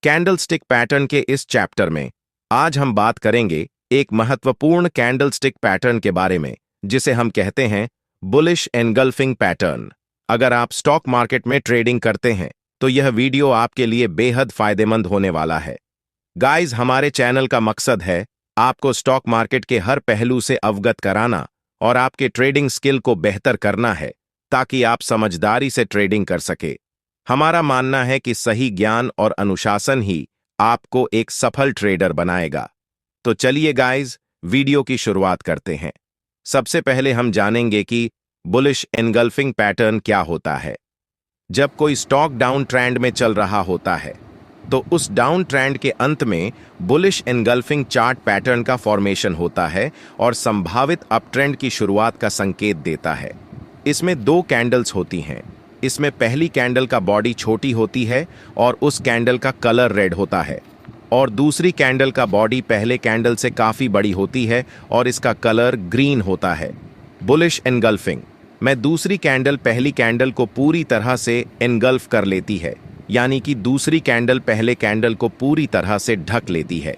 Candlestick pattern के इस chapter में आज हम बात करेंगे एक महत्वपूर्ण कैंडलस्टिक पैटर्न के बारे में जिसे हम कहते हैं बुलिश एनगल्फिंग पैटर्न। अगर आप स्टॉक मार्केट में ट्रेडिंग करते हैं तो यह वीडियो आपके लिए बेहद फायदेमंद होने वाला है। गाइस, हमारे चैनल का मकसद है आपको स्टॉक मार्केट के हर पहलू से अवगत कराना और आपके ट्रेडिंग स्किल को बेहतर करना है ताकि आप समझदारी से ट्रेडिंग कर सके। हमारा मानना है कि सही ज्ञान और अनुशासन ही आपको एक सफल ट्रेडर बनाएगा। तो चलिए गाइस, वीडियो की शुरुआत करते हैं। सबसे पहले हम जानेंगे कि बुलिश एनगल्फिंग पैटर्न क्या होता है। जब कोई स्टॉक डाउन ट्रेंड में चल रहा होता है तो उस डाउन ट्रेंड के अंत में बुलिश एनगल्फिंग चार्ट पैटर्न का फॉर्मेशन होता है और संभावित अप ट्रेंड की शुरुआत का संकेत देता है। इसमें दो कैंडल्स होती हैं। इसमें पहली कैंडल का बॉडी छोटी होती है और उस कैंडल का कलर रेड होता है, और दूसरी कैंडल का बॉडी पहले कैंडल से काफ़ी बड़ी होती है और इसका कलर ग्रीन होता है। बुलिश एनगल्फिंग में दूसरी कैंडल पहली कैंडल को पूरी तरह से एनगल्फ कर लेती है, यानी कि दूसरी कैंडल पहले कैंडल को पूरी तरह से ढक लेती है।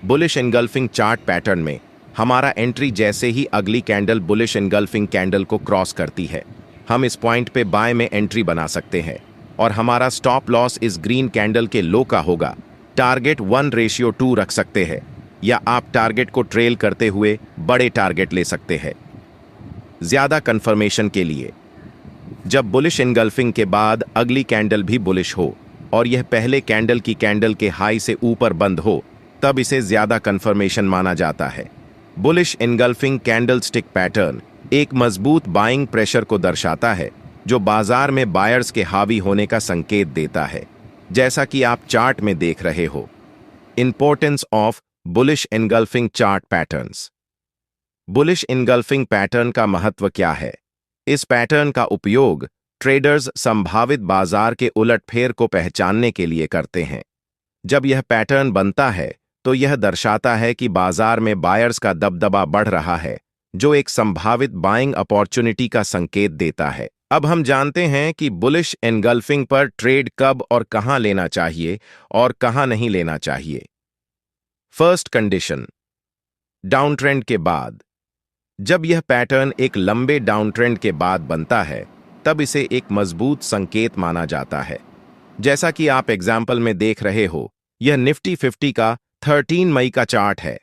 बुलिश एनगल्फिंग चार्ट पैटर्न में हमारा एंट्री जैसे ही अगली कैंडल बुलिश एनगल्फिंग कैंडल को क्रॉस करती है, हम इस पॉइंट पे बाय में एंट्री बना सकते हैं और हमारा स्टॉप लॉस इस ग्रीन कैंडल के लो का होगा। टारगेट 1:2 रख सकते हैं या आप टारगेट को ट्रेल करते हुए बड़े टारगेट ले सकते हैं। ज्यादा कंफर्मेशन के लिए, जब बुलिश एनगल्फिंग के बाद अगली कैंडल भी बुलिश हो और यह पहले कैंडल की कैंडल के हाई से ऊपर बंद हो, तब इसे ज्यादा कंफर्मेशन माना जाता है। बुलिश एनगल्फिंग कैंडलस्टिक पैटर्न एक मजबूत बाइंग प्रेशर को दर्शाता है जो बाजार में बायर्स के हावी होने का संकेत देता है, जैसा कि आप चार्ट में देख रहे हो। Importance of bullish engulfing chart patterns. Bullish engulfing pattern का महत्व क्या है? इस पैटर्न का उपयोग ट्रेडर्स संभावित बाजार के उलटफेर को पहचानने के लिए करते हैं। जब यह पैटर्न बनता है तो यह दर्शाता है कि बाजार में बायर्स का दबदबा बढ़ रहा है, जो एक संभावित बाइंग अपॉर्चुनिटी का संकेत देता है। अब हम जानते हैं कि बुलिश एनगल्फिंग पर ट्रेड कब और कहां लेना चाहिए और कहां नहीं लेना चाहिए। फर्स्ट कंडीशन, डाउन ट्रेंड के बाद। जब यह पैटर्न एक लंबे डाउन ट्रेंड के बाद बनता है तब इसे एक मजबूत संकेत माना जाता है। जैसा कि आप एग्जाम्पल में देख रहे हो, यह निफ्टी 50 का 13 मई का चार्ट है।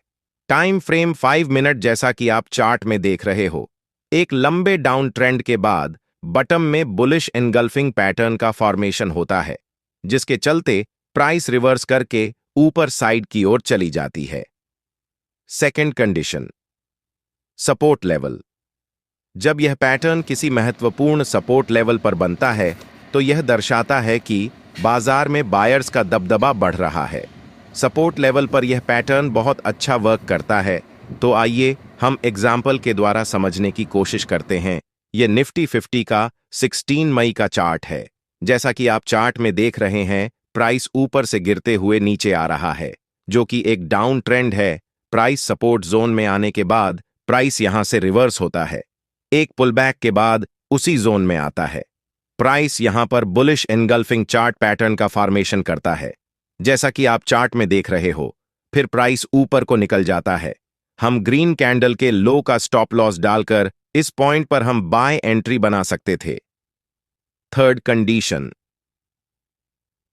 टाइम फ्रेम 5 मिनट, जैसा कि आप चार्ट में देख रहे हो। एक लंबे डाउन ट्रेंड के बाद बॉटम में बुलिश एनगल्फिंग पैटर्न का फॉर्मेशन होता है, जिसके चलते प्राइस रिवर्स करके ऊपर साइड की ओर चली जाती है। Second condition, support level. जब यह पैटर्न किसी महत्वपूर्ण सपोर्ट लेवल पर बनता है तो यह दर्शाता है कि बाजार में बायर्स का दबदबा बढ़ रहा है। सपोर्ट लेवल पर यह पैटर्न बहुत अच्छा वर्क करता है। तो आइए हम एग्जाम्पल के द्वारा समझने की कोशिश करते हैं। यह निफ्टी 50 का 16 मई का चार्ट है। जैसा कि आप चार्ट में देख रहे हैं, प्राइस ऊपर से गिरते हुए नीचे आ रहा है, जो कि एक डाउन ट्रेंड है। प्राइस सपोर्ट जोन में आने के बाद प्राइस यहां से रिवर्स होता है। एक पुलबैक के बाद उसी जोन में आता है। प्राइस यहां पर बुलिश एनगल्फिंग चार्ट पैटर्न का फॉर्मेशन करता है, जैसा कि आप चार्ट में देख रहे हो। फिर प्राइस ऊपर को निकल जाता है। हम ग्रीन कैंडल के लो का स्टॉप लॉस डालकर इस पॉइंट पर हम बाय एंट्री बना सकते थे। Third condition,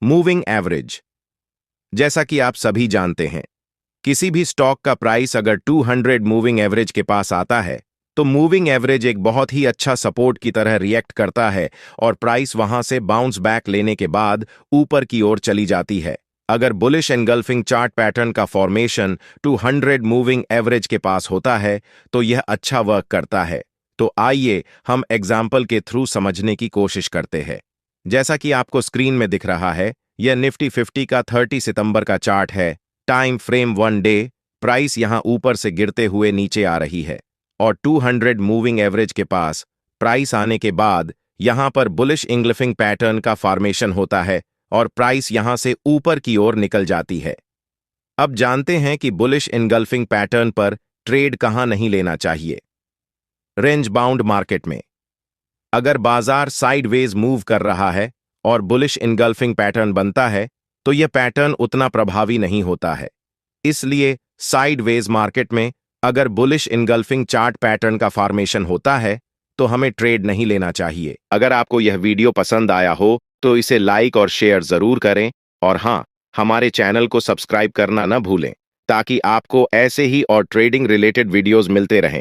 moving average. जैसा कि आप सभी जानते हैं, किसी भी स्टॉक का प्राइस अगर 200 मूविंग एवरेज के पास आता है तो मूविंग एवरेज एक बहुत ही अच्छा सपोर्ट की तरह रिएक्ट करता है और प्राइस वहां से बाउंस बैक लेने के बाद ऊपर की ओर चली जाती है। अगर बुलिश एनगल्फिंग चार्ट पैटर्न का फॉर्मेशन 200 मूविंग एवरेज के पास होता है तो यह अच्छा वर्क करता है। तो आइए हम एग्जाम्पल के थ्रू समझने की कोशिश करते हैं। जैसा कि आपको स्क्रीन में दिख रहा है, यह निफ्टी 50 का 30 सितंबर का चार्ट है। Time frame 1 day. प्राइस यहां ऊपर से गिरते हुए नीचे आ रही है और 200 मूविंग एवरेज के पास प्राइस आने के बाद यहां पर बुलिश एनगल्फिंग पैटर्न का फॉर्मेशन होता है और प्राइस यहां से ऊपर की ओर निकल जाती है। अब जानते हैं कि बुलिश एनगल्फिंग पैटर्न पर ट्रेड कहां नहीं लेना चाहिए। रेंज बाउंड मार्केट में अगर बाजार साइडवेज मूव कर रहा है और बुलिश एनगल्फिंग पैटर्न बनता है तो यह पैटर्न उतना प्रभावी नहीं होता है। इसलिए साइडवेज मार्केट में अगर बुलिश इनगल्फिंग चार्ट पैटर्न का फॉर्मेशन होता है तो हमें ट्रेड नहीं लेना चाहिए। अगर आपको यह वीडियो पसंद आया हो तो इसे लाइक और शेयर जरूर करें, और हाँ, हमारे चैनल को सब्सक्राइब करना न भूलें ताकि आपको ऐसे ही और ट्रेडिंग रिलेटेड वीडियोस मिलते रहें।